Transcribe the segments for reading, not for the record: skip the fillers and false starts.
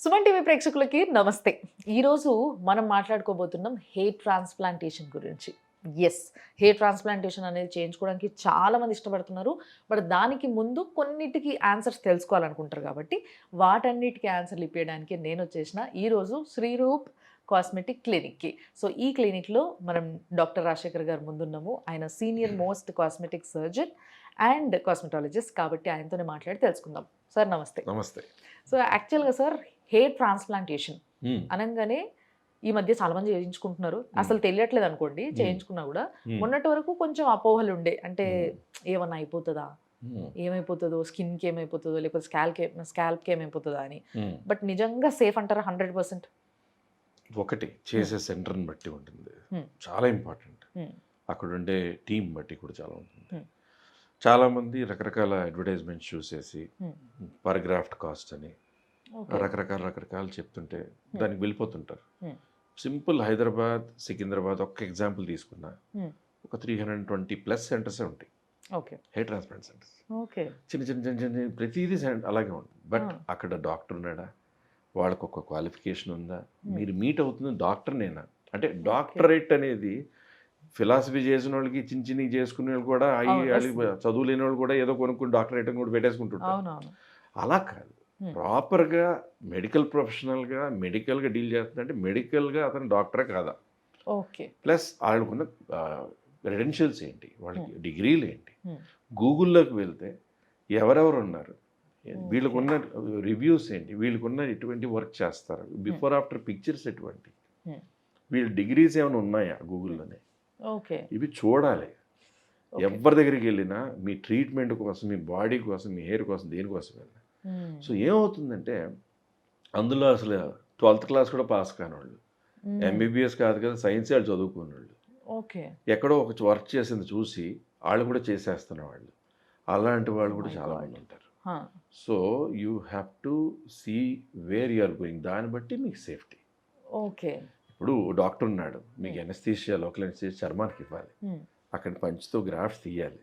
Suman TV ప్రేక్షకులకి నమస్తే. ఈరోజు మనం మాట్లాడుకోబోతున్నాం హెయిర్ ట్రాన్స్ప్లాంటేషన్ గురించి. ఎస్, హెయిర్ ట్రాన్స్ప్లాంటేషన్ అనేది చేయించుకోవడానికి చాలామంది ఇష్టపడుతున్నారు. బట్ దానికి ముందు కొన్నిటికి ఆన్సర్స్ తెలుసుకోవాలనుకుంటారు కాబట్టి వాటన్నిటికీ ఆన్సర్లు ఇప్పించడానికి నేను వచ్చేసిన ఈరోజు శ్రీరూప్ కాస్మెటిక్ క్లినిక్కి. సో ఈ క్లినిక్లో మనం డాక్టర్ రాజశేఖర్ గారు ముందున్నాము. ఆయన senior most cosmetic surgeon and cosmetologist కాబట్టి ఆయనతోనే మాట్లాడి తెలుసుకుందాం. సార్ నమస్తే. నమస్తే. సో యాక్చువల్గా సార్ హెయిర్ ట్రాన్స్ప్లాంటేషన్ అనగానే ఈ మధ్య చాలా మంది చేయించుకుంటున్నారు. అసలు తెలియట్లేదు అనుకోండి, చేయించుకున్నా కూడా మొన్నటి వరకు కొంచెం అపోహలు ఉండే. అంటే ఏమన్నా అయిపోతుందా, ఏమైపోతుందో, స్కిన్కి ఏమైపోతుందో, లేకపోతే స్కాల్ప్కి ఏమైపోతుందా అని. బట్ నిజంగా సేఫ్ అంటారా 100%? ఒకటి చేసే సెంటర్ని బట్టి ఉంటుంది, చాలా ఇంపార్టెంట్. అక్కడ ఉండే టీం బట్టి కూడా చాలా ఉంటుంది. చాలామంది రకరకాల అడ్వర్టైజ్మెంట్స్ చూసేసి పర్ గ్రాఫ్ట్ కాస్ట్ అని రకరకాలు చెప్తుంటే దానికి వెళ్ళిపోతుంటారు. సింపుల్ హైదరాబాద్, సికింద్రాబాద్ ఒక్క ఎగ్జాంపుల్ తీసుకున్నా ఒక 320+ సెంటర్స్ ఉంటాయి, హెయిర్ ట్రాన్స్ప్లాంట్ సెంటర్స్. చిన్న చిన్న చిన్న చిన్న ప్రతిదీ అలాగే ఉంటుంది. బట్ అక్కడ డాక్టర్ ఉన్నాడా, వాళ్ళకు ఒక క్వాలిఫికేషన్ ఉందా, మీరు మీట్ అవుతుంది డాక్టర్నేనా? అంటే డాక్టరేట్ అనేది ఫిలాసఫీ చేసిన వాళ్ళకి, చిన్న చిన్నవి చేసుకునే వాళ్ళు కూడా, చదువు లేని వాళ్ళు కూడా ఏదో కొనుక్కుని డాక్టరేట్ కూడా పెట్టేసుకుంటుంటారు. అలా కాదు, ప్రాపర్గా మెడికల్ ప్రొఫెషనల్గా మెడికల్గా డీల్ చేస్తుందంటే మెడికల్గా అతను డాక్టరే కాదా, ప్లస్ వాళ్ళకున్న క్రెడెన్షియల్స్ ఏంటి, వాళ్ళకి డిగ్రీలు ఏంటి, గూగుల్లోకి వెళ్తే ఎవరెవరు ఉన్నారు, వీళ్ళకున్న రివ్యూస్ ఏంటి, వీళ్ళకున్న ఎటువంటి వర్క్ చేస్తారు, బిఫోర్ ఆఫ్టర్ పిక్చర్స్ ఎటువంటి, వీళ్ళ డిగ్రీస్ ఏమైనా ఉన్నాయా గూగుల్లోనే, ఇవి చూడాలి. ఎవరి దగ్గరికి వెళ్ళినా మీ ట్రీట్మెంట్ కోసం, మీ బాడీ కోసం, మీ హెయిర్ కోసం, దేనికోసం వెళ్ళినా. సో ఏమవుతుందంటే అందులో అసలు 12th క్లాస్ కూడా పాస్ కాని వాళ్ళు, ఎంబీబీఎస్ కాదు కదా, సైన్స్ వాళ్ళు చదువుకున్న వాళ్ళు, ఎక్కడో ఒక వర్క్ చేసింది చూసి వాళ్ళు కూడా చేసేస్తున్న వాళ్ళు, అలాంటి వాళ్ళు కూడా చాలామంది ఉంటారు. So you have to see where you are going, దాన్ని బట్టి మీకు సేఫ్టీ. ఇప్పుడు డాక్టర్ ఉన్నాడు, మీకు ఎనస్థీషియా, లోకల్ ఎనస్థీషియా చర్మానికి ఇవ్వాలి, అక్కడ పంచుతో గ్రాఫ్ట్స్ తీయాలి.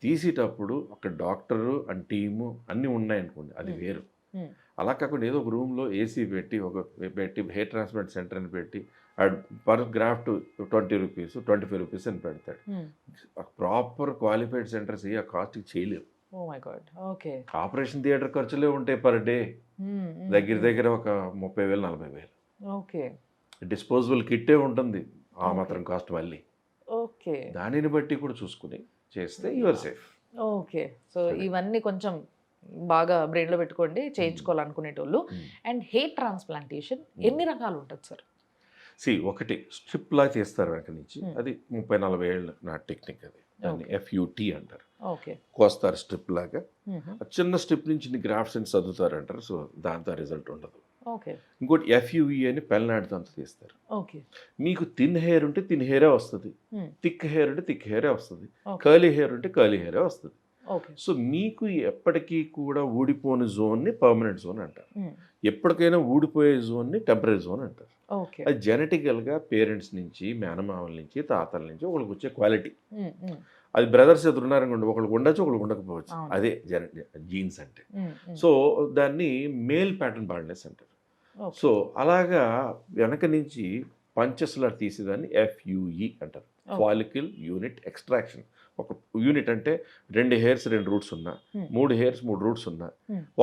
తీసేటప్పుడు అక్కడ డాక్టరు అండ్ టీము అన్నీ ఉన్నాయనుకోండి, అది వేరు. అలా కాకుండా ఏదో ఒక రూమ్లో ఏసీ పెట్టి హెయిర్ ట్రాన్స్ప్లాంట్ సెంటర్ అని పెట్టి పర్ గ్రాఫ్ట్ 20 రూపీస్ 25 రూపీస్ అని పెడతాడు. ప్రాపర్ క్వాలిఫైడ్ సెంటర్స్ ఆ కాస్ట్కి చేయలేవు. ఆపరేషన్ థియేటర్ ఖర్చులే ఉంటాయి పర్ డే, దగ్గర ఒక 30,000 40,000. డిస్పోజబుల్ కిట్టే ఉంటుంది, ఆ మాత్రం కాస్ట్ మళ్ళీ. దానిని బట్టి కూడా చూసుకుని చేస్తే యువర్ సేఫ్. సో ఇవన్నీ కొంచెం బాగా బ్రెయిన్లో పెట్టుకోండి చేయించుకోవాలనుకునేటోళ్ళు. అండ్ హెయిర్ ట్రాన్స్ప్లాంటేషన్ ఎన్ని రకాలు ఉంటుంది సార్? ఒకటి స్ట్రిప్ లా చేస్తారు వెనక నుంచి, అది 30-40 ఏళ్ళ నా టెక్నిక్, అది దాన్ని FUT అంటారు. కోస్తారు స్ట్రిప్ లాగా, చిన్న స్ట్రిప్ నుంచి గ్రాఫ్ట్స్ అని చదువుతారు అంటారు. సో దాంతో రిజల్ట్ ఉండదు. ఇంకోటి FUE అని పెళ్ళనాడుతో అంత తీస్తారు. మీకు థిన్ హెయిర్ ఉంటే థిన్ హెయిరే వస్తుంది, థిక్ హెయిర్ ఉంటే థిక్ హెయిరే వస్తుంది, కర్లీ హెయిర్ ఉంటే కర్లీ హెయిరే వస్తుంది. సో మీకు ఎప్పటికీ కూడా ఊడిపోని జోన్ని పర్మనెంట్ జోన్ అంటారు, ఎప్పటికైనా ఊడిపోయే జోన్ని టెంపరీ జోన్ అంటారు. అది జెనెటికల్గా పేరెంట్స్ నుంచి, మేనమామల నుంచి, తాతల నుంచి ఒకరికి వచ్చే క్వాలిటీ. అది బ్రదర్స్ ఎదురు ఉన్నారనుకోండి, ఒకరికి ఉండొచ్చు, ఒకరికి ఉండకపోవచ్చు, అదే జీన్స్ అంటే. సో దాన్ని మేల్ ప్యాటర్న్ బాల్నెస్ అంటారు. సో అలాగా వెనక నుంచి పంచెస్లా తీసేదాన్ని FUE అంటారు, ఫాలికల్ యూనిట్ ఎక్స్ట్రాక్షన్. ఒక యూనిట్ అంటే 2 హెయిర్స్ 2 రూట్స్ ఉన్నా, 3 హెయిర్స్ 3 రూట్స్ ఉన్నా,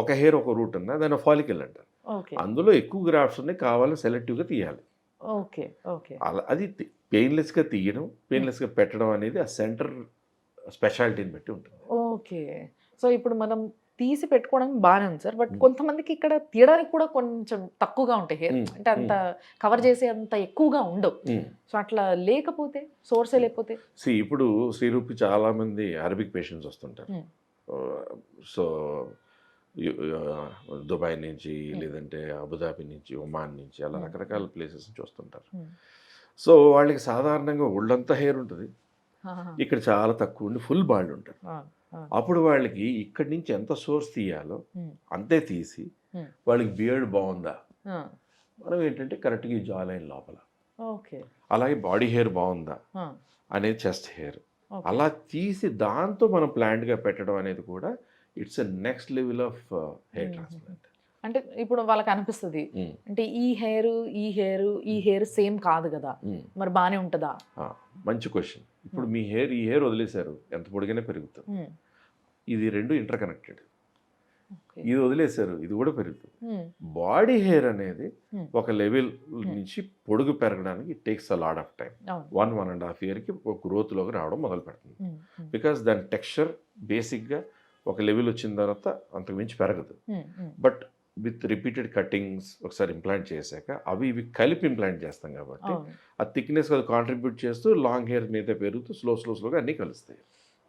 ఒక హెయిర్ ఒక రూట్ ఉన్నా, దాన్ని ఫాలికల్ అంటారు. అందులో ఎక్కువ గ్రాఫ్ట్స్ ఉన్నాయి, కావాలని సెలెక్టివ్గా తీయాలి. అలా అది పెయిన్లెస్గా తీయడం, పెయిన్లెస్గా పెట్టడం అనేది ఆ సెంటర్ స్పెషాలిటీని బట్టి ఉంటుంది. సో ఇప్పుడు మనం తీసి పెట్టుకోవడానికి బాగానే ఉంది సార్, బట్ కొంతమందికి ఇక్కడ తీయడానికి కూడా కొంచెం తక్కువగా ఉంటాయి హెయిర్, అంటే అంత కవర్ చేసే అంత ఎక్కువగా ఉండవు. సో అట్లా లేకపోతే సోర్సే లేకపోతే ఇప్పుడు శ్రీరూప్కి చాలా మంది అరబిక్ పేషెంట్స్ వస్తుంటారు. సో దుబాయ్ నుంచి, లేదంటే అబుదాబి నుంచి, ఒమాన్ నుంచి, అలా రకరకాల ప్లేసెస్ నుంచి వస్తుంటారు. సో వాళ్ళకి సాధారణంగా ఒళ్ళంతా హెయిర్ ఉంటుంది, ఇక్కడ చాలా తక్కువ ఉండి ఫుల్ బాల్డ్ ఉంటారు. అప్పుడు వాళ్ళకి ఇక్కడి నుంచి ఎంత సోర్స్ తీయాలో అంతే తీసి, వాళ్ళకి బియర్డ్ బాగుందా, మనం ఏంటంటే కరెక్ట్గా ఈ జా లైన్ లోపల, అలాగే బాడీ హెయిర్ బాగుందా అనేది చెస్ట్ హెయిర్, అలా తీసి దాంతో మనం ప్లాంట్గా పెట్టడం అనేది కూడా it's a next level of hair transplant. అంటే ఇప్పుడు వాళ్ళకి అనిపిస్తుంది అంటే ఈ హెయిర్ సేమ్ కాదు కదా, మరి బానే ఉంటుందా? మంచి క్వశ్చన్. ఇప్పుడు మీ ఈ హెయిర్ వదిలేశారు, ఎంత పొడిగానే పెరుగుతుంది. ఇది రెండు ఇంటర్ కనెక్టెడ్. ఇది వదిలేశారు, ఇది కూడా పెరుగుతుంది. బాడీ హెయిర్ అనేది ఒక లెవెల్ నుంచి పొడుగు పెరగడానికి it takes a lot of time. 1.5 ఇయర్కి ఒక గ్రోత్లోకి రావడం మొదలు పెడుతుంది. బికాస్ దాని టెక్స్చర్ బేసిక్గా ఒక లెవెల్ వచ్చిన తర్వాత అంతకు మించి పెరగదు. బట్ విత్ రిపీటెడ్ కటింగ్స్ ఒకసారి ఇంప్లాంట్ చేశాక అవి ఇవి కలిపి ఇంప్లాంట్ చేస్తాం కాబట్టి ఆ థిక్నెస్ అది కాంట్రిబ్యూట్ చేస్తూ లాంగ్ హెయిర్ మీద పెరుగుతూ స్లోగా అన్నీ కలుస్తాయి.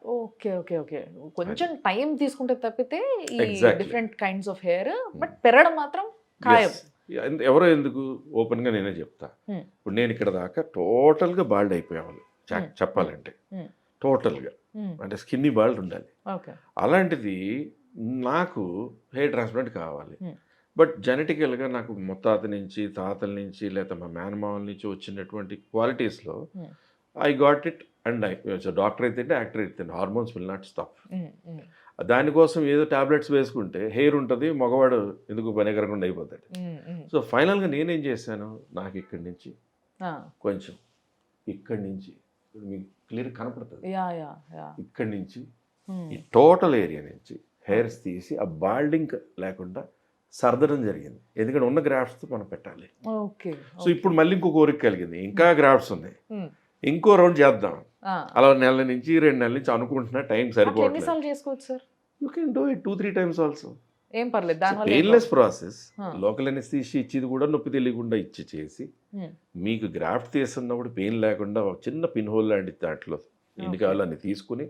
ఓకే ఓకే ఓకే కొంచెం టైం తీసుకుంటే తప్పితే ఈ different kinds of hair but పెరగడం మాత్రం ఖాయం. ఎవరో ఎందుకు ఓపెన్గా నేనే చెప్తా. ఇప్పుడు నేను ఇక్కడ దాకా టోటల్గా బాల్డ్ అయిపోయేవాళ్ళు చెప్పాలంటే, టోటల్గా అంటే స్కిన్నీ బాల్డ్ ఉండాలి. అలాంటిది నాకు హెయిర్ ట్రాన్స్ప్లాంట్ కావాలి. బట్ జెనెటికల్గా నాకు ముత్తాత నుంచి తాతల నుంచి లేదా మా మేనమామల నుంచి వచ్చినటువంటి క్వాలిటీస్లో I got it. And doctor అయితే యాక్టర్ అయితే హార్మోన్స్ విల్ నాట్ స్టాప్. దానికోసం ఏదో టాబ్లెట్స్ వేసుకుంటే హెయిర్ ఉంటుంది, మగవాడు ఎందుకు పనికరకుండా అయిపోతాడు. సో ఫైనల్గా నేనేం చేశాను, నాకు ఇక్కడి నుంచి కొంచెం ఇక్కడి నుంచి మీకు క్లియర్ కనపడుతుంది, ఇక్కడి నుంచి ఈ టోటల్ ఏరియా నుంచి హెయిర్స్ తీసి ఆ బాల్డింగ్ లేకుండా సర్దడం జరిగింది. ఎందుకంటే ఉన్న గ్రాఫ్ట్స్ మనం పెట్టాలి. సో ఇప్పుడు మళ్ళీ ఇంకో కోరిక కలిగింది, ఇంకా గ్రాఫ్ట్స్ ఉన్నాయి, ఇంకో రౌండ్ చేద్దాం. అలా నెల నుంచి 2 నెలల నుంచి అనుకుంటున్నా, టైం సరిపోతుంది. You can do it 2-3 times also, ఏం పర్లేదు. Painless process. లోకల్ అనెస్థీషియా ఇచ్చేది కూడా నొప్పి తెలియకుండా ఇచ్చి చేసి మీకు గ్రాఫ్ట్ తీస్తున్నప్పుడు పెయిన్ లేకుండా ఒక చిన్న పిన్ హోల్ లాంటి దాంట్లో ఎన్ని కావాలో అన్ని తీసుకుని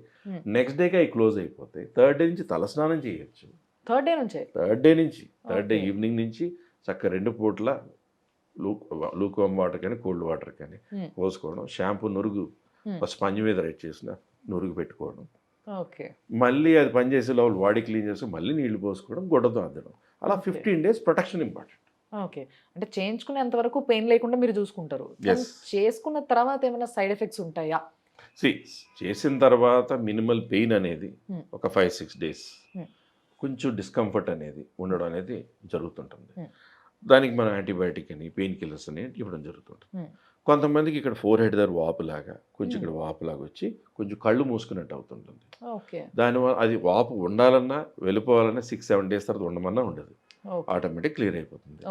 నెక్స్ట్ డేకి అవి క్లోజ్ అయిపోతాయి. థర్డ్ డే నుంచి తలస్నానం చేయొచ్చు. థర్డ్ డే ఈవినింగ్ నుంచి చక్కగా 2 పూట్ల లూక్ వాటర్ కానీ కోల్డ్ వాటర్ కానీ పోసుకోవడం, షాంపూ నురుగు స్పంజ్ మీద రైట్ చేసిన నురుగు పెట్టుకోవడం, మళ్ళీ అది పనిచేసే లోపల బాడీ క్లీన్ చేసి మళ్ళీ నీళ్లు పోసుకోవడం, గుడ్డతో అద్దడం. అలా 15 days ప్రొటెక్షన్ ఇంపార్టెంట్. ఓకే, అంటే చేయించుకునేంత వరకు పెయిన్ లేకుండా మీరు చూసుకుంటారు. చేసుకున్న తర్వాత ఏమైనా సైడ్ ఎఫెక్ట్స్ ఉంటాయా? చేసిన తర్వాత మినిమల్ పెయిన్ అనేది ఒక 5-6 days కొంచెం డిస్కంఫర్ట్ అనేది ఉండడం అనేది జరుగుతుంటుంది. దానికి మనం యాంటీబయాటిక్ అని పెయిన్ కిల్లర్స్ అని ఇవ్వడం జరుగుతుంటుంది. కొంతమందికి ఇక్కడ ఫోర్ హెడ్ దగ్గర వాపులాగా కొంచెం ఇక్కడ వాపులాగా వచ్చి కొంచెం కళ్ళు మూసుకున్నట్టు అవుతుంటుంది. దానివల్ల అది వాపు ఉండాలన్నా వెళ్ళిపోవాలన్నా 6-7 days తర్వాత ఉండమన్నా ఉండదు, ఆటోమేటిక్ క్లియర్ అయిపోతుంది.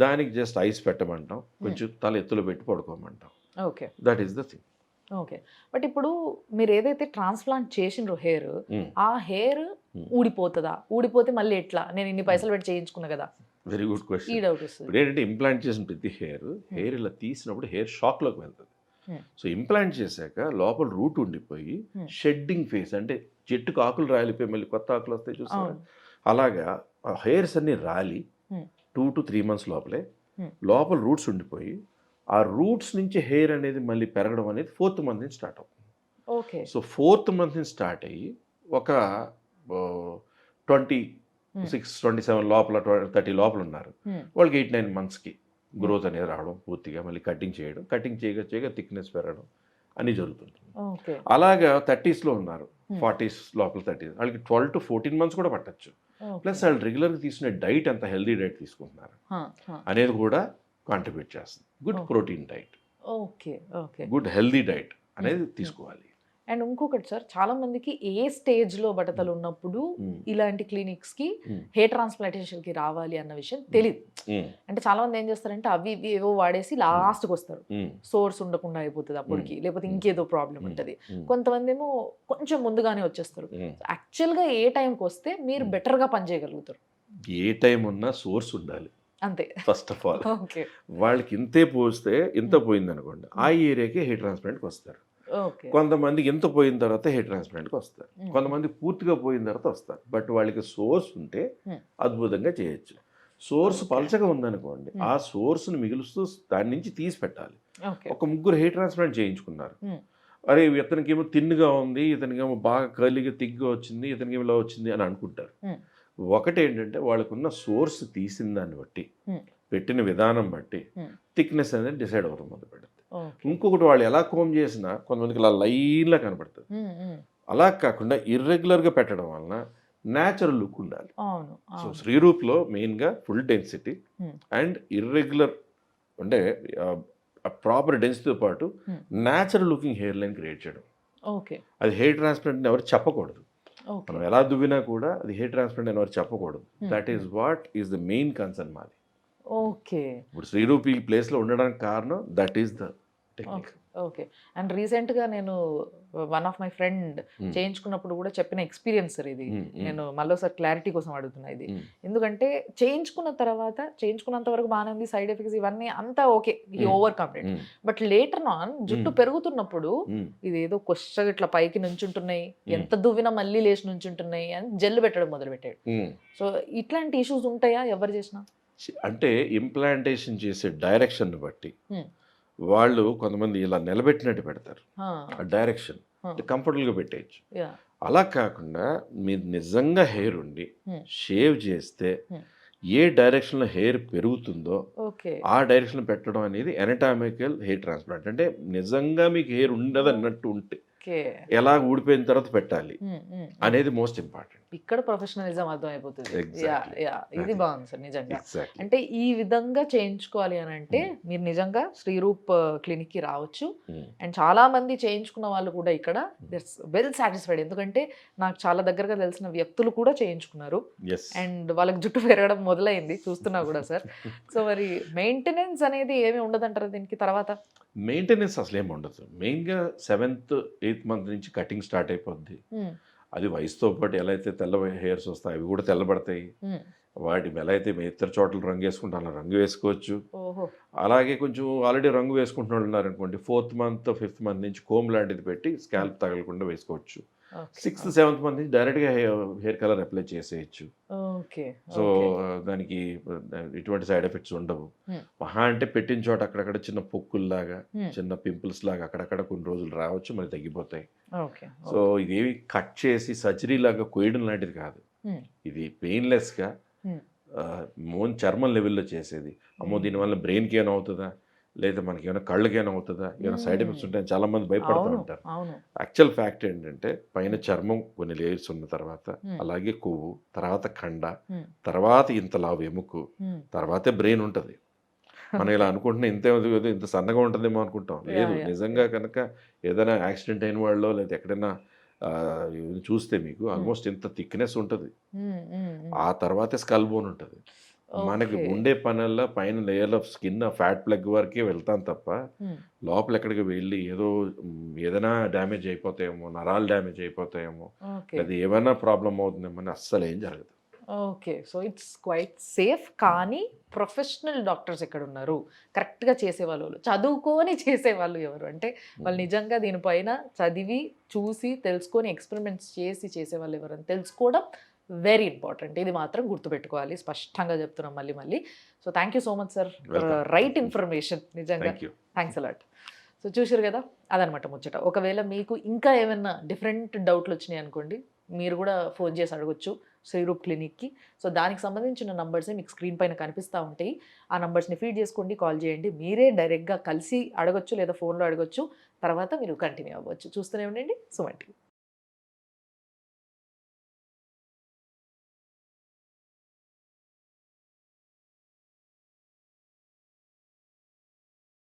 దానికి జస్ట్ ఐస్ పెట్టమంటాం, కొంచెం తల ఎత్తులో పెట్టి పడుకోమంటాం. That is the thing. Okay, but ఇప్పుడు మీరు ఏదైతే ట్రాన్స్ప్లాంట్ చేసిండ్రో హెయిర్, ఆ హెయిర్ ఊడిపోతుందా? ఊడిపోతే మళ్ళీ ఎట్లా? నేను ఇన్ని పైసలు పెట్టి చేయించుకున్నా కదా. Very good question. ఇప్పుడు ఏంటంటే ఇంప్లాంట్ చేసిన ప్రతి హెయిర్ ఇలా తీసినప్పుడు హెయిర్ షాక్లోకి వెళ్తుంది. సో ఇంప్లాంట్ చేశాక లోపల రూట్ ఉండిపోయి షెడ్డింగ్ ఫేస్, అంటే చెట్టుకు ఆకులు రాలిపోయి మళ్ళీ కొత్త ఆకులు వస్తాయి చూస్తారా, అలాగా హెయిర్స్ అన్ని రాలి 2 to 3 months లోపల రూట్స్ ఉండిపోయి ఆ రూట్స్ నుంచి హెయిర్ అనేది మళ్ళీ పెరగడం అనేది 4th month నుంచి స్టార్ట్ అవుతుంది. సో 4th month నుంచి స్టార్ట్ అయ్యి ఒక 26-27 లోపల 30 లోపల ఉన్నారు వాళ్ళకి 8-9 monthsకి గ్రోత్ అనేది రావడం, పూర్తిగా మళ్ళీ కటింగ్ చేయగా థిక్నెస్ పెరగడం అన్నీ జరుగుతుంటుంది. అలాగా 30sలో ఉన్నారు, 40s లోపల 30s వాళ్ళకి 12 to 14 months కూడా పట్టచ్చు. ప్లస్ వాళ్ళు రెగ్యులర్గా తీసుకునే డైట్ ఎంత హెల్దీ డైట్ తీసుకుంటున్నారు అనేది కూడా కాంట్రిబ్యూట్ చేస్తుంది. Good protein diet, good healthy diet అనేది తీసుకోవాలి. అండ్ ఇంకొకటి సార్, చాలా మందికి ఏ స్టేజ్లో బట్టతలు ఉన్నప్పుడు ఇలాంటి క్లినిక్స్కి హెయిర్ ట్రాన్స్ప్లాంటేషన్కి రావాలి అన్న విషయం తెలియదు. అంటే చాలా మంది ఏం చేస్తారంటే అవి ఇవి ఏవో వాడేసి లాస్ట్కి వస్తారు, సోర్స్ ఉండకుండా అయిపోతుంది అప్పటికి, లేకపోతే ఇంకేదో ప్రాబ్లం ఉంటుంది. కొంతమంది ఏమో కొంచెం ముందుగానే వచ్చేస్తారు. యాక్చువల్గా ఏ టైంకి వస్తే మీరు బెటర్గా పనిచేయగలుగుతారు? ఏ టైం ఉన్నా సోర్స్ ఉండాలి అంతే. ఫస్ట్ ఆఫ్ ఆల్ వాళ్ళకి ఇంతే పోస్తే ఇంత పోయింది అనుకోండి, ఆ ఏరియాకి హెయిర్ ట్రాన్స్ప్లాంట్కి వస్తారు. కొంతమందికి ఎంత పోయిన తర్వాత హెయిర్ ట్రాన్స్ప్లాంట్కి వస్తారు, కొంతమంది పూర్తిగా పోయిన తర్వాత వస్తారు. బట్ వాళ్ళకి సోర్స్ ఉంటే అద్భుతంగా చేయొచ్చు. సోర్స్ పలచగా ఉందనుకోండి, ఆ సోర్స్ను మిగులుస్తూ దాని నుంచి తీసి పెట్టాలి. ఒక 3 హెయిర్ ట్రాన్స్ప్లాంట్ చేయించుకున్నారు, అరే ఇతనికి ఏమో తిన్నుగా ఉంది, ఇతనికేమో బాగా కర్లీగా తిగ్గా వచ్చింది, ఇతనికి ఇలా వచ్చింది అని అనుకుంటారు. ఒకటి ఏంటంటే వాళ్ళకున్న సోర్స్ తీసిన దాన్ని బట్టి, పెట్టిన విధానం బట్టి థిక్నెస్ అనేది డిసైడ్ అవుతుంది మొదలు పెడుతుంది. ఇంకొకటి వాళ్ళు ఎలా కోమ్ చేసినా కొంతమందికి ఇలా లైన్లా కనపడుతుంది. అలా కాకుండా ఇర్రెగ్యులర్గా పెట్టడం వలన న్యాచురల్ లుక్ ఉండాలి. అవును సో అవును శ్రీరూప్లో మెయిన్గా full density Hmm. And irregular అంటే ప్రాపర్ డెన్సిటీతో పాటు Hmm. Natural looking hair line create చేయడం. ఓకే అది హెయిర్ ట్రాన్స్ప్లాంట్ ఎవరు చెప్పకూడదు. ఓకే మనం ఎలా దువ్వినా కూడా అది హెయిర్ ట్రాన్స్ప్లాంట్ అని ఎవరు చెప్పకూడదు. Hmm. That is what is the main concern మాది. ఓకే ఇప్పుడు శ్రీరూప్ ఈ ప్లేస్లో ఉండడానికి కారణం that is the technique. Okay and రీసెంట్గా నేను వన్ ఆఫ్ మై ఫ్రెండ్ చేయించుకున్నప్పుడు కూడా చెప్పిన ఎక్స్పీరియన్స్ సార్ ఇది. నేను మళ్ళీసారి క్లారిటీ కోసం అడుగుతున్నా ఇది. ఎందుకంటే చేయించుకున్నంత వరకు బాగానే ఉంది, సైడ్ ఎఫెక్ట్స్ ఇవన్నీ అంతా ఓకే, ఈ overcome it. But later on జుట్టు పెరుగుతున్నప్పుడు ఇదేదో కొచ్చగా ఇట్లా పైకి నుంచుంటున్నాయి, ఎంత దువ్వినా మళ్ళీ లేచి నుంచుంటున్నాయి అని జెల్ పెట్టడం మొదలు పెట్టాడు. సో ఇట్లాంటి ఇష్యూస్ ఉంటాయా ఎవరు చేసినా? అంటే ఇంప్లాంటేషన్ చేసే డైరెక్షన్ బట్టి వాళ్ళు కొంతమంది ఇలా నిలబెట్టినట్టు పెడతారు. ఆ డైరెక్షన్ కంఫర్టబుల్గా పెట్టేయచ్చు. అలా కాకుండా మీరు నిజంగా హెయిర్ ఉండి షేవ్ చేస్తే ఏ డైరెక్షన్లో హెయిర్ పెరుగుతుందో ఆ డైరెక్షన్ పెట్టడం అనేది ఎనటామికల్ హెయిర్ ట్రాన్స్ప్లాంట్. అంటే నిజంగా మీకు హెయిర్ ఉండదు అన్నట్టు ఉంటే ఎలా ఊడిపోయిన తర్వాత పెట్టాలి అనేది మోస్ట్ ఇంపార్టెంట్. ఇక్కడ ప్రొఫెషనలిజం అర్థం అయిపోతుంది. ఇది బాగుంది సార్ నిజంగా. Exactly. అంటే ఈ విధంగా చేయించుకోవాలి అని అంటే మీరు నిజంగా శ్రీరూప్ క్లినిక్ కి రావచ్చు. అండ్ చాలా మంది చేయించుకున్న వాళ్ళు కూడా ఇక్కడ వెల్ సాటిస్ఫైడ్. ఎందుకంటే నాకు చాలా దగ్గరగా తెలిసిన వ్యక్తులు కూడా చేయించుకున్నారు Yes. అండ్ వాళ్ళకి జుట్టు పెరగడం మొదలైంది చూస్తున్నా కూడా సార్. సో మరి మెయింటెనెన్స్ అనేది ఏమి ఉండదంటారు దీనికి తర్వాత? మెయింటెనెన్స్ అసలు ఏమి ఉండదు. మెయిన్గా 7th 8th మంత్ నుంచి కటింగ్ స్టార్ట్ అయిపోద్ది. అది వయసుతో పాటు ఎలా అయితే తెల్ల హెయిర్స్ వస్తాయి అవి కూడా తెల్లబడతాయి. వాటి ఎలా అయితే ఇతర చోట్ల రంగు వేసుకుంటే అలా రంగు వేసుకోవచ్చు. అలాగే కొంచెం ఆల్రెడీ రంగు వేసుకుంటున్న వాళ్ళు ఉన్నారనుకోండి 4th మంత్ 5th మంత్ నుంచి కోమ్ లాంటిది పెట్టి స్కాల్ప్ తగలకుండా వేసుకోవచ్చు. 6th 7th మంత్ నుంచి డైరెక్ట్గా హెయిర్ కలర్ అప్లై చేసేయచ్చు. సో దానికి ఎటువంటి సైడ్ ఎఫెక్ట్స్ ఉండవు. మహా అంటే పెట్టిన చోట అక్కడక్కడ చిన్న పొక్కుల్లాగా చిన్న పింపుల్స్ లాగా అక్కడక్కడ కొన్ని రోజులు రావచ్చు, మరి తగ్గిపోతాయి. సో ఇదేవి కట్ చేసి సర్జరీ లాగా కొయ్యడం లాంటిది కాదు. ఇది పెయిన్లెస్గా చర్మం లెవెల్లో చేసేది. అమ్మో దీనివల్ల బ్రెయిన్కి ఏమైనా అవుతుందా, లేదా మనకి ఏమైనా కళ్ళకి ఏమైనా అవుతుందా, ఏమైనా సైడ్ ఎఫెక్ట్స్ ఉంటాయని చాలా మంది భయపడుతూ ఉంటారు. యాక్చువల్ ఫ్యాక్ట్ ఏంటంటే పైన చర్మం కొన్ని లేయర్స్ ఉన్న తర్వాత అలాగే కొవ్వు, తర్వాత కండ, తర్వాత ఇంత లావు ఎముకు, తర్వాతే బ్రెయిన్ ఉంటుంది. మనం ఇలా అనుకుంటున్నా ఇంత సన్నగా ఉంటుందేమో అనుకుంటాం. లేదు, నిజంగా కనుక ఏదైనా యాక్సిడెంట్ అయిన వాళ్ళలో లేదా ఎక్కడైనా చూస్తే మీకు ఆల్మోస్ట్ ఇంత థిక్నెస్ ఉంటుంది. ఆ తర్వాతే స్కల్ బోన్ ఉంటుంది. మనకి ఉండే పనుల్లో పైన layer of skin fat plug వరకే వెళ్తాం తప్ప లోపల ఎక్కడికి వెళ్ళి ఏదైనా డ్యామేజ్ అయిపోతాయేమో, నరాలు డ్యామేజ్ అయిపోతాయేమో, లేదా ఏమైనా ప్రాబ్లం అవుతుందేమో అని అస్సలు ఏం జరగదు. Okay, so it's quite safe. కానీ ప్రొఫెషనల్ డాక్టర్స్ ఎక్కడ ఉన్నారు, కరెక్ట్గా చేసేవాళ్ళు, చదువుకొని చేసేవాళ్ళు ఎవరు అంటే వాళ్ళు నిజంగా దీనిపైన చదివి చూసి తెలుసుకొని ఎక్స్పెరిమెంట్స్ చేసి చేసేవాళ్ళు ఎవరు అని తెలుసుకోవడం వెరీ ఇంపార్టెంట్. ఇది మాత్రం గుర్తుపెట్టుకోవాలి, స్పష్టంగా చెప్తున్నాం మళ్ళీ. So thank you so much sir for right information. నిజంగా థ్యాంక్స్ అలాట్. సో చూసారు కదా, అదనమాట ముచ్చట. ఒకవేళ మీకు ఇంకా ఏమైనా డిఫరెంట్ డౌట్లు వచ్చినాయి అనుకోండి, మీరు కూడా ఫోన్ చేసి అడగొచ్చు శ్రీరూప్ క్లినిక్కి. సో దానికి సంబంధించిన నంబర్సే మీకు స్క్రీన్ పైన కనిపిస్తూ ఉంటాయి. ఆ నంబర్స్ని ఫీడ్ చేసుకోండి, కాల్ చేయండి. మీరే డైరెక్ట్గా కలిసి అడగొచ్చు లేదా ఫోన్లో అడగొచ్చు. తర్వాత మీరు కంటిన్యూ అవ్వచ్చు. చూస్తూనే ఉండండి సుమన్ టీవీ.